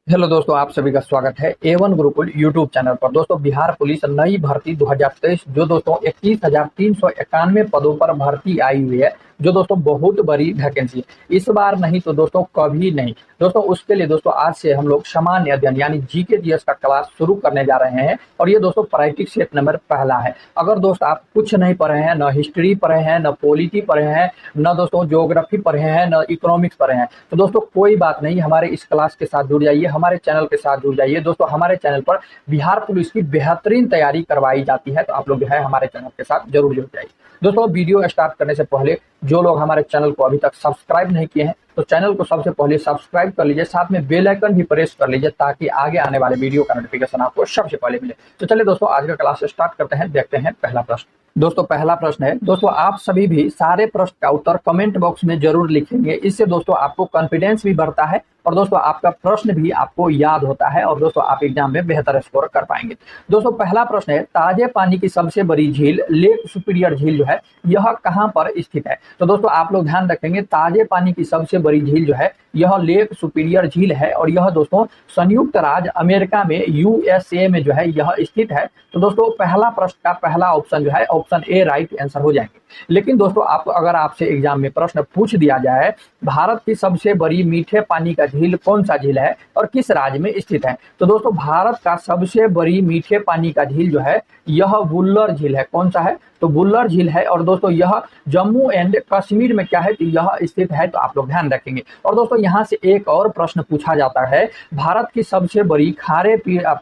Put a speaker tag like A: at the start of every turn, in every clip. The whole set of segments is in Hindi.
A: हेलो दोस्तों, आप सभी का स्वागत है A1 गुरुकुल यूट्यूब चैनल पर। दोस्तों, बिहार पुलिस नई भर्ती 2023 जो दोस्तों 21,391 पदों पर भर्ती आई हुई है, जो दोस्तों बहुत बड़ी वैकेंसी है। इस बार नहीं तो दोस्तों कभी नहीं। दोस्तों उसके लिए दोस्तों आज से हम लोग सामान्य अध्ययन यानी जीके जीएस का क्लास शुरू करने जा रहे हैं और ये दोस्तों प्रायोगिक सेट नंबर पहला है। अगर दोस्त आप कुछ नहीं पढ़े हैं, न हिस्ट्री पढ़े हैं, न पॉलिटी पढ़े हैं, न दोस्तों ज्योग्राफी पढ़े हैं, न इकोनॉमिक्स पढ़े हैं, तो दोस्तों कोई बात नहीं, हमारे इस क्लास के साथ जुड़ जाइए, हमारे चैनल के साथ जुड़ जाइए। दोस्तों हमारे चैनल पर बिहार पुलिस की बेहतरीन तैयारी करवाई जाती है, तो आप लोग जो है हमारे चैनल के साथ जरूर जुड़ जाइए। दोस्तों वीडियो स्टार्ट करने से पहले जो लोग हमारे चैनल को अभी तक सब्सक्राइब नहीं किए हैं तो चैनल को सबसे पहले सब्सक्राइब कर लीजिए, साथ में बेल आइकन भी प्रेस कर लीजिए ताकि आगे आने वाले वीडियो का नोटिफिकेशन आपको सबसे पहले मिले। तो चलिए दोस्तों आज का क्लास स्टार्ट करते हैं। देखते हैं पहला प्रश्न। दोस्तों पहला प्रश्न है, दोस्तों आप सभी भी सारे प्रश्न का उत्तर कमेंट बॉक्स में जरूर लिखेंगे। इससे दोस्तों आपको कॉन्फिडेंस भी बढ़ता है और दोस्तों आपका प्रश्न भी आपको याद होता है और दोस्तों आप एग्जाम में बेहतर स्कोर कर पाएंगे। दोस्तों पहला प्रश्न है, ताजे पानी की सबसे बड़ी झील लेक सुपीरियर झील जो है यह कहां पर स्थित है? तो दोस्तों आप लोग ध्यान रखेंगे, ताजे पानी की सबसे बड़ी झील जो है यह लेक सुपीरियर झील है और यह दोस्तों संयुक्त राज्य अमेरिका में यूएसए में जो है यह स्थित है। तो दोस्तों पहला प्रश्न का पहला ऑप्शन जो है ऑप्शन ए राइट आंसर हो जाएंगे। लेकिन दोस्तों आप अगर आपसे एग्जाम में प्रश्न पूछ दिया जाए भारत की सबसे बड़ी मीठे पानी का झील कौन सा झील है और किस राज्य में स्थित है, तो दोस्तों भारत का सबसे बड़ी मीठे पानी का झील जो है यह बुल्लर झील है। कौन सा है? तो बुल्लर झील है और दोस्तों यह जम्मू एंड कश्मीर में क्या है, तो यह स्थित है। तो आप लोग ध्यान रखेंगे। और दोस्तों यहाँ से एक और प्रश्न पूछा जाता है, भारत की सबसे बड़ी खारे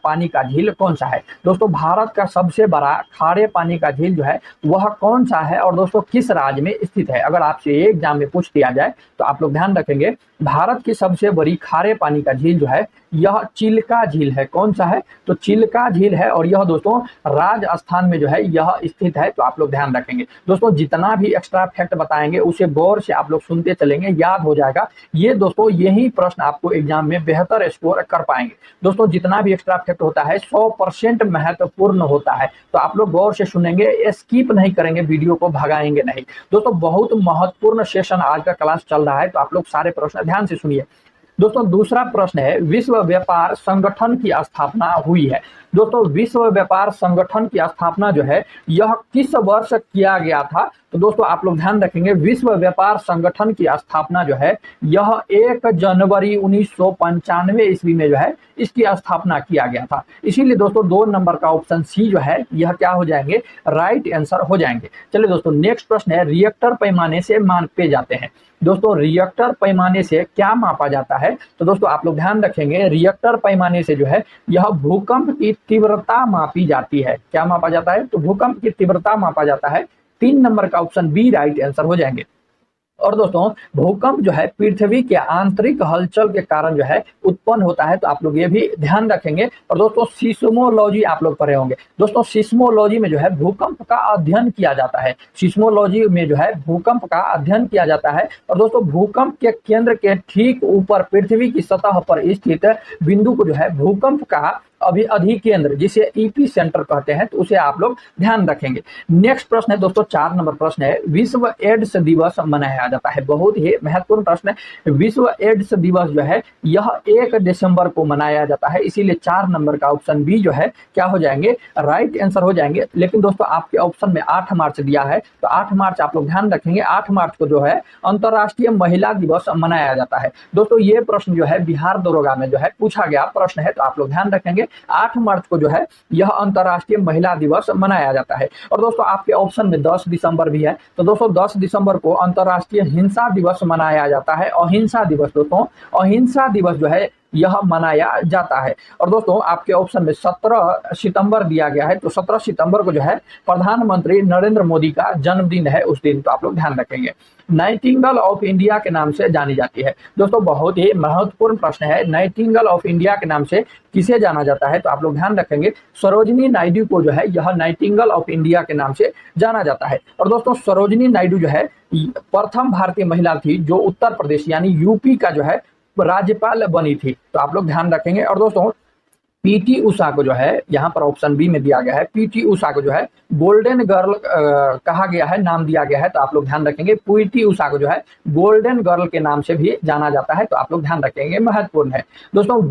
A: पानी का झील कौन सा है? दोस्तों भारत का सबसे बड़ा खारे पानी का झील जो है वह कौन सा है और दोस्तों किस राज्य में स्थित है? अगर आपसे एग्जाम में पूछ दिया जाए तो आप लोग ध्यान रखेंगे, भारत की सबसे बड़ी खारे पानी का झील जो है यह चिल्का झील है। कौन सा है? तो चिल्का झील है और यह दोस्तों राजस्थान में जो है यह स्थित है। तो आप लोग ध्यान रखेंगे। दोस्तों जितना भी एक्स्ट्रा फैक्ट बताएंगे उसे गौर से आप लोग सुनते चलेंगे, याद हो जाएगा। ये दोस्तों यही प्रश्न आपको एग्जाम में बेहतर स्कोर कर पाएंगे। दोस्तों जितना भी एक्स्ट्रा फैक्ट होता है 100% महत्वपूर्ण होता है, तो आप लोग गौर से सुनेंगे, स्किप नहीं करेंगे, वीडियो को भगाएंगे नहीं। दोस्तों बहुत महत्वपूर्ण सेशन आज का क्लास चल रहा है, तो आप लोग सारे प्रश्न ध्यान से सुनिए। दोस्तों दूसरा प्रश्न है, विश्व व्यापार संगठन की स्थापना हुई है। दोस्तों विश्व व्यापार संगठन की स्थापना जो है यह किस वर्ष किया गया था? तो दोस्तों आप लोग ध्यान रखेंगे, विश्व व्यापार संगठन की स्थापना जो है यह 1 जनवरी 1995 ईस्वी में जो है इसकी स्थापना किया गया था। इसीलिए दोस्तों 2 नंबर का ऑप्शन सी जो है यह क्या हो जाएंगे, राइट आंसर हो जाएंगे। चलिए दोस्तों नेक्स्ट प्रश्न है, रिएक्टर पैमाने से मापे जाते हैं। दोस्तों रिएक्टर पैमाने से क्या मापा जाता है? तो दोस्तों आप लोग ध्यान रखेंगे, रिएक्टर पैमाने से जो है यह भूकंप की तीव्रता मापी जाती है। क्या मापा जाता है? तो भूकंप की तीव्रता मापा जाता है। 3 नंबर का ऑप्शन बी राइट आंसर हो जाएंगे। और दोस्तों भूकंप जो है पृथ्वी के आंतरिक हलचल के कारण जो है उत्पन्न होता है, तो आप लोग ये भी ध्यान रखेंगे। और दोस्तों सिस्मोलॉजी आप लोग पढ़े होंगे। दोस्तों सिस्मोलॉजी में जो है भूकंप का अध्ययन किया जाता है। सिस्मोलॉजी में जो है भूकंप का अध्ययन किया जाता है और दोस्तों भूकंप के केंद्र के ठीक ऊपर पृथ्वी की सतह पर स्थित बिंदु को जो है भूकंप का अभी अधिकेंद्र जिसे ईपी सेंटर कहते हैं, तो उसे आप लोग ध्यान रखेंगे। नेक्स्ट प्रश्न है दोस्तों 4 नंबर प्रश्न है, विश्व एड्स दिवस मनाया जाता है। बहुत ही महत्वपूर्ण प्रश्न है। विश्व एड्स दिवस जो है यह 1 दिसंबर को मनाया जाता है, इसीलिए 4 नंबर का ऑप्शन बी जो है क्या हो जाएंगे, राइट आंसर हो जाएंगे। लेकिन दोस्तों आपके ऑप्शन में 8 मार्च दिया है, तो 8 मार्च आप लोग ध्यान रखेंगे, 8 मार्च को जो है अंतर्राष्ट्रीय महिला दिवस मनाया जाता है। दोस्तों ये प्रश्न जो है बिहार दरोगा में जो है पूछा गया प्रश्न है, तो आप लोग ध्यान रखेंगे 8 मार्च को जो है यह अंतर्राष्ट्रीय महिला दिवस मनाया जाता है। और दोस्तों आपके ऑप्शन में 10 दिसंबर भी है, तो दोस्तों 10 दिसंबर को अंतर्राष्ट्रीय हिंसा दिवस मनाया जाता है। अहिंसा दिवस दोस्तों, अहिंसा दिवस जो है यह मनाया जाता है। और दोस्तों आपके ऑप्शन में 17 सितंबर दिया गया है, तो 17 सितंबर को जो है प्रधानमंत्री नरेंद्र मोदी का जन्मदिन है उस दिन, तो आप लोग ध्यान रखेंगे। नाइटिंगेल ऑफ इंडिया के नाम से जानी जाती है। दोस्तों बहुत ही महत्वपूर्ण प्रश्न है, नाइटिंगेल ऑफ इंडिया के नाम से किसे जाना जाता है? तो आप लोग ध्यान रखेंगे, सरोजिनी नायडू को जो है यह नाइटिंगेल ऑफ इंडिया के नाम से जाना जाता है। और दोस्तों सरोजिनी नायडू जो है प्रथम भारतीय महिला थी जो उत्तर प्रदेश यानी यूपी का जो है राज्यपाल बनी थी, तो आप लोग ध्यान रखेंगे। और दोस्तों पीटी उषा को जो है यहाँ पर ऑप्शन बी में दिया गया है, पीटी उषा को जो है गोल्डन गर्ल कहा गया है, नाम दिया गया है, तो आप लोग ध्यान रखेंगे। पीटी उषा को जो है गोल्डन गर्ल के नाम से भी जाना जाता है, तो आप लोग ध्यान रखेंगे, महत्वपूर्ण है। दोस्तों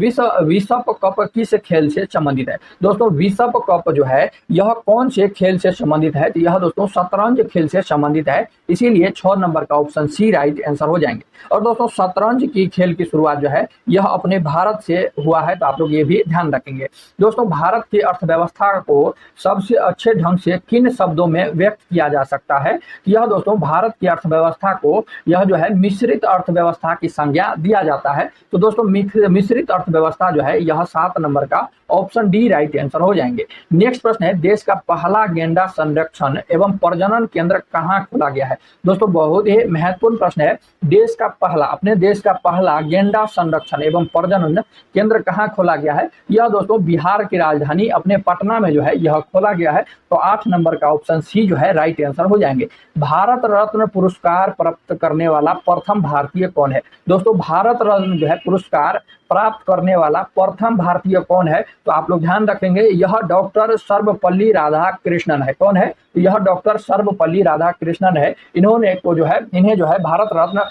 A: विश्व कप किस खेल से संबंधित है? दोस्तों विश्व कप जो है यह कौन से खेल से संबंधित है? तो यह दोस्तों शतरंज खेल से संबंधित है, इसीलिए 6 नंबर का ऑप्शन सी राइट आंसर हो जाएंगे। और दोस्तों शतरंज की खेल की शुरुआत जो है यह अपने भारत से हुआ है, तो आप लोग ये भी ध्यान रखेंगे। दोस्तों भारत की अर्थव्यवस्था को सबसे अच्छे ढंग से किन शब्दों में व्यक्त किया जा सकता है? यह दोस्तों भारत की अर्थव्यवस्था को यह जो है मिश्रित अर्थव्यवस्था की संज्ञा दिया जाता है। तो दोस्तों मिश्रित अर्थव्यवस्था जो है यह 7 नंबर का ऑप्शन डी राइट आंसर हो जाएंगे। नेक्स्ट प्रश्न है, देश का पहला गैंडा संरक्षण एवं प्रजनन केंद्र कहाँ खोला गया है? दोस्तों बहुत ही महत्वपूर्ण प्रश्न है, देश का पहला, अपने देश का पहला गैंडा संरक्षण एवं प्रजनन केंद्र कहाँ खोला गया है? यह दोस्तों बिहार की राजधानी अपने पटना में जो है यह खोला गया है, तो 8 नंबर का ऑप्शन सी जो है राइट आंसर हो जाएंगे। भारत रत्न पुरस्कार प्राप्त करने वाला प्रथम भारतीय कौन है? दोस्तों भारत रत्न जो है पुरस्कार प्राप्त करने वाला प्रथम भारतीय कौन है? तो आप लोग ध्यान रखेंगे, यह डॉक्टर सर्वपल्ली राधाकृष्णन है। कौन है? यह डॉक्टर सर्वपल्ली राधाकृष्णन है। इन्हें जो है भारत रत्न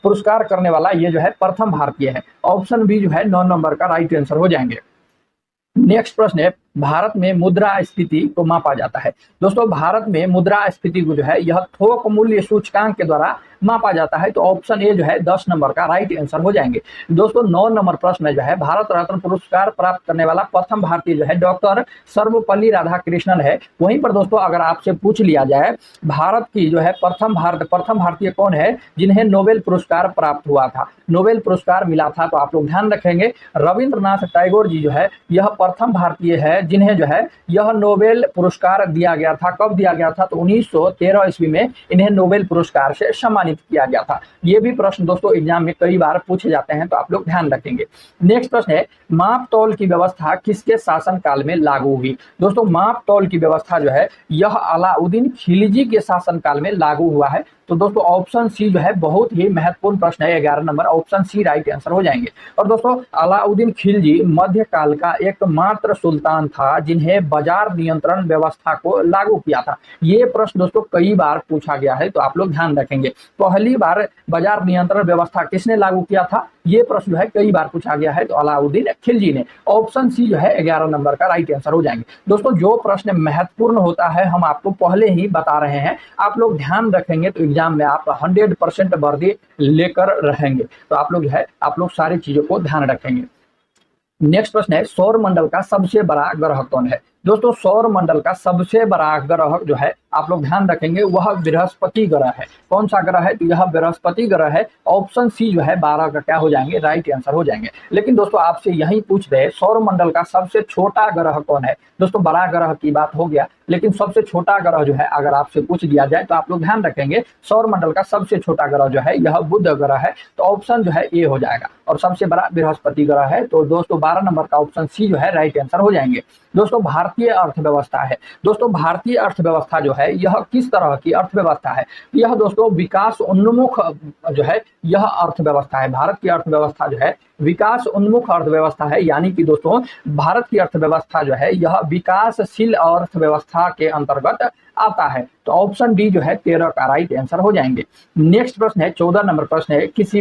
A: पुरस्कार करने वाला ये जो है प्रथम भारतीय है। ऑप्शन बी जो है 9 नंबर का राइट आंसर हो जाएंगे। नेक्स्ट प्रश्न है, भारत में मुद्रास्फीति को मापा जाता है। दोस्तों भारत में मुद्रास्फीति को जो है यह थोक मूल्य सूचकांक के द्वारा मापा जाता है, तो ऑप्शन ए जो है 10 नंबर का राइट आंसर हो जाएंगे। दोस्तों 9 नंबर प्रश्न में जो है भारत रत्न पुरस्कार प्राप्त करने वाला प्रथम भारतीय जो है डॉक्टर सर्वपल्ली राधाकृष्णन है। वहीं पर दोस्तों अगर आपसे पूछ लिया जाए भारत की जो है प्रथम भारतीय कौन है जिन्हें नोबेल पुरस्कार प्राप्त हुआ था, नोबेल पुरस्कार मिला था, तो आप लोग ध्यान रखेंगे रविंद्रनाथ टैगोर जी जो है यह प्रथम भारतीय है जिन्हें जो है यह नोबेल पुरस्कार दिया गया था। कब दिया गया था? तो 1913 ईस्वी में इन्हें नोबेल पुरस्कार से सम्मानित किया गया था। ये भी प्रश्न दोस्तों एग्जाम में कई बार पूछे जाते हैं, तो आप लोग ध्यान रखेंगे। नेक्स्ट प्रश्न है, माप तौल की व्यवस्था किसके शासन काल में लागू हुई? दोस्तों माप तौल की व्यवस्था जो है यह अलाउद्दीन खिलजी के शासन काल में लागू हुआ है, तो दोस्तों ऑप्शन सी जो है बहुत ही महत्वपूर्ण प्रश्न है, 11 नंबर ऑप्शन सी राइट आंसर हो जाएंगे। और दोस्तों अलाउद्दीन खिलजी मध्यकाल का एकमात्र सुल्तान था जिन्हें बाजार नियंत्रण व्यवस्था को लागू किया था। ये प्रश्न दोस्तों कई बार पूछा गया है, तो आप लोग ध्यान रखेंगे। पहली बार बाजार नियंत्रण व्यवस्था किसने लागू किया था? ये प्रश्न जो है कई बार पूछा गया है, तो अलाउद्दीन खिलजी ने। ऑप्शन सी जो है 11 नंबर का राइट आंसर हो जाएंगे। दोस्तों जो प्रश्न महत्वपूर्ण होता है हम आपको पहले ही बता रहे हैं, आप लोग ध्यान रखेंगे तो एग्जाम में आप 100% वर्दी लेकर रहेंगे, तो आप लोग जो है आप लोग सारी चीजों को ध्यान रखेंगे। नेक्स्ट प्रश्न है, सौर मंडल का सबसे बड़ा ग्रह कौन है? दोस्तों सौर मंडल का सबसे बड़ा ग्रह जो है आप लोग ध्यान रखेंगे वह बृहस्पति ग्रह है। कौन सा ग्रह है? तो यह बृहस्पति ग्रह है। ऑप्शन सी जो है 12 का क्या हो जाएंगे? राइट आंसर हो जाएंगे। लेकिन दोस्तों आपसे यही पूछ रहे सौर मंडल का सबसे छोटा ग्रह कौन है? दोस्तों बड़ा ग्रह की बात हो गया, लेकिन सबसे छोटा ग्रह जो है अगर आपसे पूछ दिया जाए तो आप लोग ध्यान रखेंगे सौर मंडल का सबसे छोटा ग्रह जो है यह बुध ग्रह है, तो ऑप्शन जो है ए हो जाएगा। और सबसे बड़ा बृहस्पति ग्रह है, तो दोस्तों 12 नंबर का ऑप्शन सी जो है राइट आंसर हो जाएंगे। दोस्तों भारतीय अर्थव्यवस्था है। दोस्तों भारतीय अर्थव्यवस्था जो है यह किस तरह की अर्थव्यवस्था है? यह दोस्तों विकास उन्मुख जो है यह अर्थव्यवस्था है। भारत की अर्थव्यवस्था जो है विकास उन्मुख अर्थव्यवस्था है, यानी कि दोस्तों भारत की अर्थव्यवस्था जो है यह विकासशील अर्थव्यवस्था के अंतर्गत आता है, तो ऑप्शन डी जो है 13 का राइट आंसर हो जाएंगे। नेक्स्ट प्रश्न है 14 नंबर प्रश्न है, किसी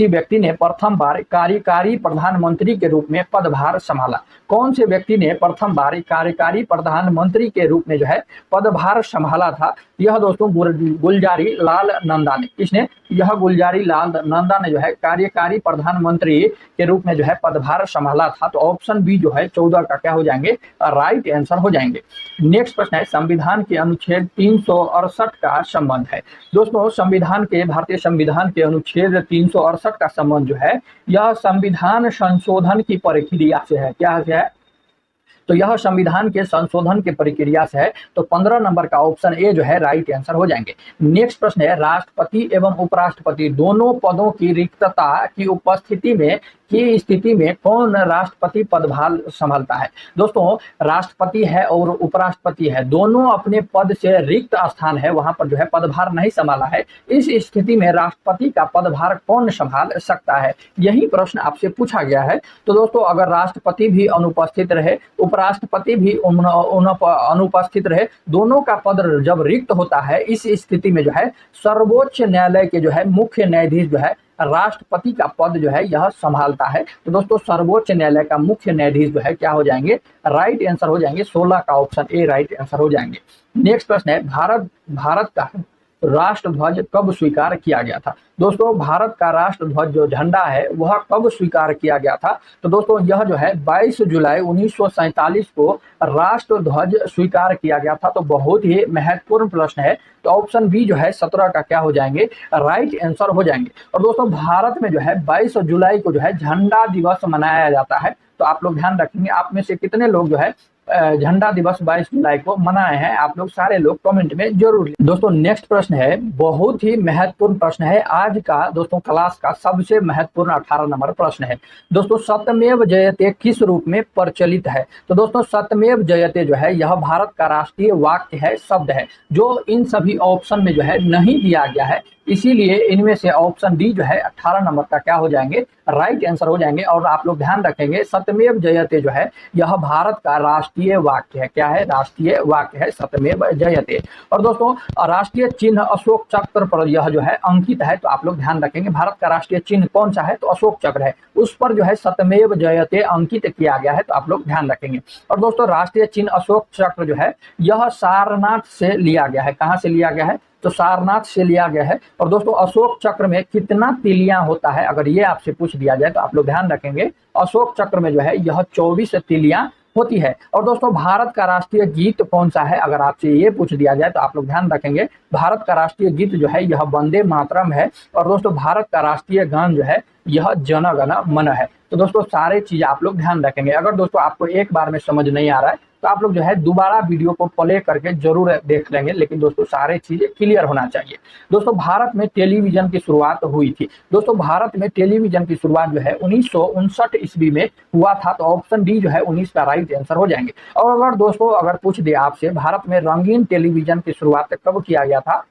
A: व्यक्ति ने प्रथम बार कार्यकारी प्रधानमंत्री के रूप में पदभार संभाला। कौन से व्यक्ति ने प्रथम बार कार्यकारी प्रधानमंत्री के रूप में जो है पदभार संभाला था? यह दोस्तों गुलजारी लाल नंदा ने। किसने? यह गुलजारी लाल नंदा ने जो है कार्यकारी प्रधानमंत्री के रूप में जो है पदभार संभाला था, तो ऑप्शन बी जो है 14 का क्या हो जाएंगे? राइट आंसर हो जाएंगे। नेक्स्ट प्रश्न है, संविधान के अनुच्छेद 368 का संबंध है। दोस्तों भारतीय संविधान के अनुच्छेद 368 का संबंध जो है यह संविधान संशोधन की प्रक्रिया से है। क्या है? तो यह संविधान के संशोधन के प्रक्रिया से है, तो 15 नंबर का ऑप्शन ए जो है राइट आंसर हो जाएंगे। नेक्स्ट प्रश्न है, राष्ट्रपति एवं उपराष्ट्रपति दोनों पदों की रिक्तता की उपस्थिति में की स्थिति में कौन राष्ट्रपति पदभार संभालता है। दोस्तों राष्ट्रपति है और उपराष्ट्रपति है, दोनों अपने पद से रिक्त स्थान है, वहां पर जो है पदभार नहीं संभाला है। इस स्थिति में राष्ट्रपति का पदभार कौन संभाल सकता है, यही प्रश्न आपसे पूछा गया है। तो दोस्तों अगर राष्ट्रपति भी अनुपस्थित रहे, उपराष्ट्रपति भी अनुपस्थित रहे, दोनों का पद जब रिक्त होता है, इस स्थिति में जो है सर्वोच्च न्यायालय के जो है मुख्य न्यायाधीश जो है राष्ट्रपति का पद जो है यह संभालता है। तो दोस्तों सर्वोच्च न्यायालय का मुख्य न्यायाधीश जो है क्या हो जाएंगे, राइट आंसर हो जाएंगे, 16 का ऑप्शन ए राइट आंसर हो जाएंगे। नेक्स्ट प्रश्न है, भारत का राष्ट्रध्वज कब स्वीकार किया गया था। दोस्तों भारत का राष्ट्रध्वज जो झंडा है वह कब स्वीकार किया गया था। तो दोस्तों यह जो है 22 जुलाई 1947 को राष्ट्रध्वज स्वीकार किया गया था। तो बहुत ही महत्वपूर्ण प्रश्न है। तो ऑप्शन बी जो है 17 का क्या हो जाएंगे, राइट आंसर हो जाएंगे। और दोस्तों भारत में जो है 22 जुलाई को जो है झंडा दिवस मनाया जाता है। तो आप लोग ध्यान रखेंगे, आप में से कितने लोग जो है झंडा दिवस 22 जुलाई को मनाए हैं, आप लोग सारे लोग कमेंट में जरूर लिखें। दोस्तों नेक्स्ट प्रश्न है, बहुत ही महत्वपूर्ण प्रश्न है, आज का दोस्तों क्लास का सबसे महत्वपूर्ण 18 नंबर प्रश्न है। दोस्तों सत्यमेव जयते किस रूप में प्रचलित है। तो दोस्तों सत्यमेव जयते जो है यह भारत का राष्ट्रीय वाक्य है, शब्द है, जो इन सभी ऑप्शन में जो है नहीं दिया गया है। इसीलिए इनमें से ऑप्शन डी जो है 18 नंबर का क्या हो जाएंगे, राइट आंसर हो जाएंगे। और आप लोग ध्यान रखेंगे सत्यमेव जयते जो है यह भारत का राष्ट्रीय वाक्य है। क्या है, राष्ट्रीय वाक्य है सत्यमेव जयते। और दोस्तों राष्ट्रीय चिन्ह अशोक चक्र पर यह जो है अंकित है। तो आप लोग ध्यान रखेंगे भारत का राष्ट्रीय चिन्ह कौन सा है, तो अशोक चक्र है, उस पर जो है सत्यमेव जयते अंकित किया गया है। तो आप लोग ध्यान रखेंगे। और दोस्तों राष्ट्रीय चिन्ह अशोक चक्र जो है यह सारनाथ से लिया गया है। कहाँ से लिया गया है, तो सारनाथ से लिया गया है। और दोस्तों अशोक चक्र में कितना तिलियां होता है, अगर ये आपसे पूछ दिया जाए तो आप लोग ध्यान रखेंगे अशोक चक्र में जो है यह 24 तिलियां होती है। और दोस्तों भारत का राष्ट्रीय गीत कौन सा है, अगर आपसे ये पूछ दिया जाए तो आप लोग ध्यान रखेंगे भारत का राष्ट्रीय गीत जो है यह वंदे मातरम है। और दोस्तों भारत का राष्ट्रीय गान जो है यह जन गण मन है। तो दोस्तों सारे चीज आप लोग ध्यान रखेंगे। अगर दोस्तों आपको एक बार में समझ नहीं आ रहा है तो आप लोग जो है दोबारा वीडियो को प्ले करके जरूर देख लेंगे, लेकिन दोस्तों सारे चीजें क्लियर होना चाहिए। दोस्तों भारत में टेलीविजन की शुरुआत हुई थी। दोस्तों भारत में टेलीविजन की शुरुआत जो है 1959 ईस्वी में हुआ था। तो ऑप्शन डी जो है 19 का राइट आंसर हो जाएंगे। और अगर दोस्तों अगर पूछ दे आपसे भारत में रंगीन टेलीविजन की शुरुआत कब किया गया था,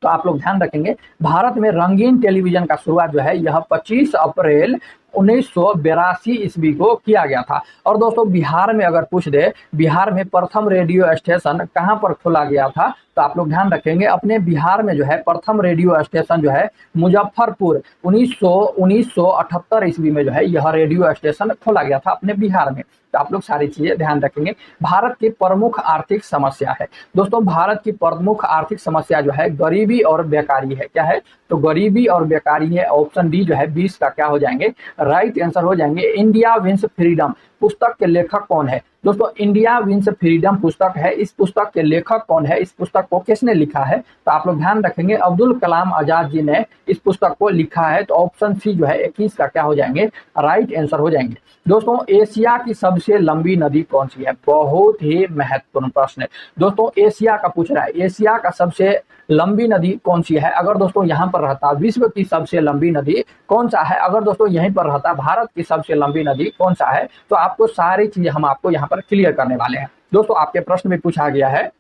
A: तो आप लोग ध्यान रखेंगे भारत में रंगीन टेलीविजन का शुरुआत जो है यह 25 अप्रैल 1982 ईस्वी को किया गया था। और दोस्तों बिहार में अगर पूछ दे बिहार में प्रथम रेडियो स्टेशन कहां पर खोला गया था, तो आप लोग ध्यान रखेंगे अपने बिहार में जो है प्रथम रेडियो स्टेशन जो है मुजफ्फरपुर 1978 ईस्वी में जो है यह रेडियो स्टेशन खोला गया था अपने बिहार में। तो आप लोग सारी चीजें ध्यान रखेंगे। भारत की प्रमुख आर्थिक समस्या है। दोस्तों भारत की प्रमुख आर्थिक समस्या जो है गरीबी और बेकारी है। क्या है, तो गरीबी और बेकारी है। ऑप्शन डी जो है 20 का क्या हो जाएंगे, राइट आंसर हो जाएंगे। इंडिया विंस फ्रीडम पुस्तक के लेखक कौन है। दोस्तों इंडिया विंस फ्रीडम पुस्तक है, इस पुस्तक के लेखक कौन है, इस पुस्तक को किसने लिखा है, तो आप लोग ध्यान रखेंगे अब्दुल कलाम आजाद जी ने इस पुस्तक को लिखा है। तो ऑप्शन सी जो है 21 का क्या हो जाएंगे, राइट आंसर हो जाएंगे। दोस्तों एशिया की सबसे लंबी नदी कौन सी है, बहुत ही महत्वपूर्ण प्रश्न है। दोस्तों एशिया का पूछ रहा है, एशिया का सबसे लंबी नदी कौन सी है। अगर दोस्तों यहाँ पर रहता विश्व की सबसे लंबी नदी कौन सा है, अगर दोस्तों यहीं पर रहता भारत की सबसे लंबी नदी कौन सा है, तो आपको सारी चीजें हम आपको यहाँ पर क्लियर करने वाले हैं। दोस्तों आपके प्रश्न में पूछा गया है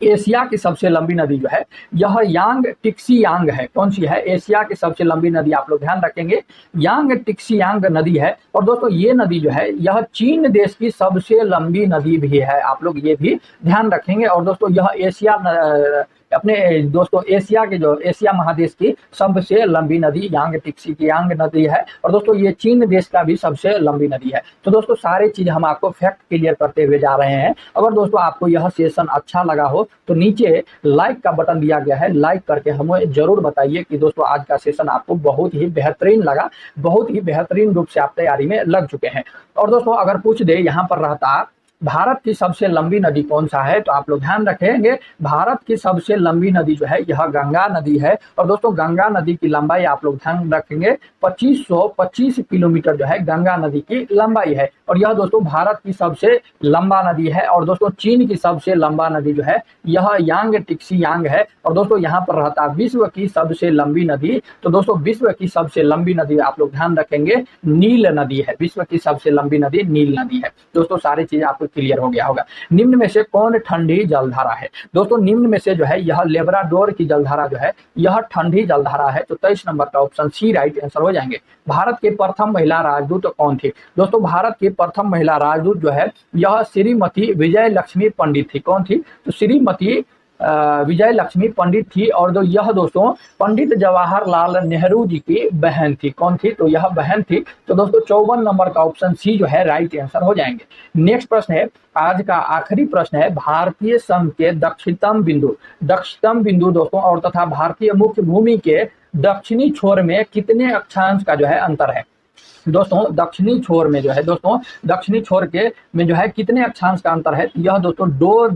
A: एशिया की सबसे लंबी नदी जो है यह यांग टिक्सी यांग है। कौन सी है, एशिया की सबसे लंबी नदी आप लोग ध्यान रखेंगे यांग टिक्सी यांग नदी है। और दोस्तों ये नदी जो है यह चीन देश की सबसे लंबी नदी भी है, आप लोग ये भी ध्यान रखेंगे। और दोस्तों यह एशिया अपने दोस्तों एशिया के जो एशिया महादेश की सबसे लंबी नदी यांग टिक्सी की यांग नदी है। और दोस्तों ये चीन देश का भी सबसे लंबी नदी है। तो दोस्तों सारे चीज हम आपको फैक्ट क्लियर करते हुए जा रहे हैं। अगर दोस्तों आपको यह सेशन अच्छा लगा हो तो नीचे लाइक का बटन दिया गया है, लाइक करके हमें जरूर बताइए कि दोस्तों आज का सेशन आपको बहुत ही बेहतरीन लगा, बहुत ही बेहतरीन रूप से आप तैयारी में लग चुके हैं। और दोस्तों अगर पूछ दे यहाँ पर रहता भारत की सबसे लंबी नदी कौन सा है? तो आप लोग ध्यान रखेंगे, भारत की सबसे लंबी नदी जो है यह गंगा नदी है। और दोस्तों गंगा नदी की लंबाई आप लोग ध्यान रखेंगे 2525 किलोमीटर जो है गंगा नदी की लंबाई है। और यह दोस्तों भारत की सबसे लंबा नदी है। और दोस्तों चीन की सबसे लंबा नदी जो है यह यांग टिक्सी यांग है। और दोस्तों यहाँ पर रहता है विश्व की सबसे लंबी नदी। तो दोस्तों विश्व की सबसे लंबी नदी आप लोग ध्यान रखेंगे नील नदी है। विश्व की सबसे लंबी नदी नील नदी है। दोस्तों सारी चीजें आपको क्लियर हो गया होगा। निम्न में से कौन ठंडी जलधारा है? दोस्तों निम्न में से जो है यह लेब्राडोर की जलधारा जो है यह ठंडी जलधारा है। तो 23 नंबर का ऑप्शन सी राइट आंसर हो जाएंगे। भारत की प्रथम महिला राजदूत कौन थी? दोस्तों भारत की प्रथम महिला राजदूत जो है यह श्रीमती विजय लक्ष्मी पंडित थी। कौन थी? तो श्रीमती विजय लक्ष्मी पंडित थी। और जो यह दोस्तों पंडित जवाहरलाल नेहरू जी की बहन थी। कौन थी? तो यह बहन थी। तो दोस्तों 54 नंबर का ऑप्शन सी जो है राइट आंसर हो जाएंगे। नेक्स्ट प्रश्न है, आज का आखिरी प्रश्न है, भारतीय संघ के दक्षिणतम बिंदु दोस्तों और तथा भारतीय मुख्य भूमि के दक्षिणी छोर में कितने अक्षांश का जो है अंतर है? दोस्तों दक्षिणी छोर में जो है दोस्तों दक्षिणी छोर के में जो है कितने अक्षांश का अंतर है? यह दोस्तों 2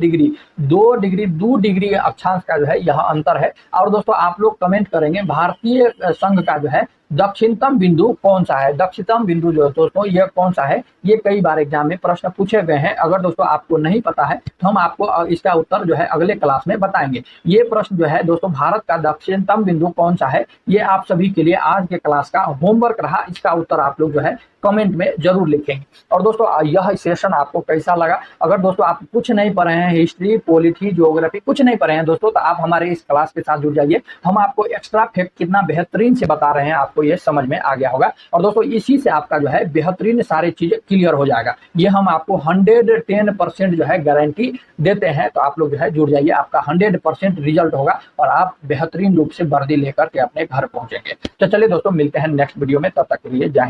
A: डिग्री अक्षांश का जो है यह अंतर है। और दोस्तों आप लोग कमेंट करेंगे भारतीय संघ का जो है दक्षिणतम बिंदु कौन सा है? दक्षिणतम बिंदु जो है दोस्तों यह कौन सा है? ये कई बार एग्जाम में प्रश्न पूछे गए हैं। अगर दोस्तों आपको नहीं पता है तो हम आपको इसका उत्तर जो है अगले क्लास में बताएंगे। ये प्रश्न जो है दोस्तों भारत का दक्षिणतम बिंदु कौन सा है, ये आप सभी के लिए आज के क्लास का होमवर्क रहा। इसका उत्तर आप लोग जो है कमेंट में जरूर लिखेंगे। और दोस्तों यह सेशन आपको कैसा लगा? अगर दोस्तों आप कुछ नहीं पढ़े हैं, हिस्ट्री पॉलिटी ज्योग्राफी कुछ नहीं पढ़े हैं दोस्तों, तो आप हमारे इस क्लास के साथ जुड़ जाइए। हम आपको एक्स्ट्रा फैक्ट कितना बेहतरीन से बता रहे हैं, आपको ये समझ में आ गया होगा। और दोस्तों इसी से आपका जो है बेहतरीन सारी चीजें क्लियर हो जाएगा। ये हम आपको 110% जो है गारंटी देते हैं। तो आप लोग जो है जुड़ जाइए, आपका 100% रिजल्ट होगा और आप बेहतरीन रूप से वर्दी लेकर के अपने घर पहुंचेंगे। तो चलिए दोस्तों मिलते हैं नेक्स्ट वीडियो में, तब तक के लिए जय हिंद।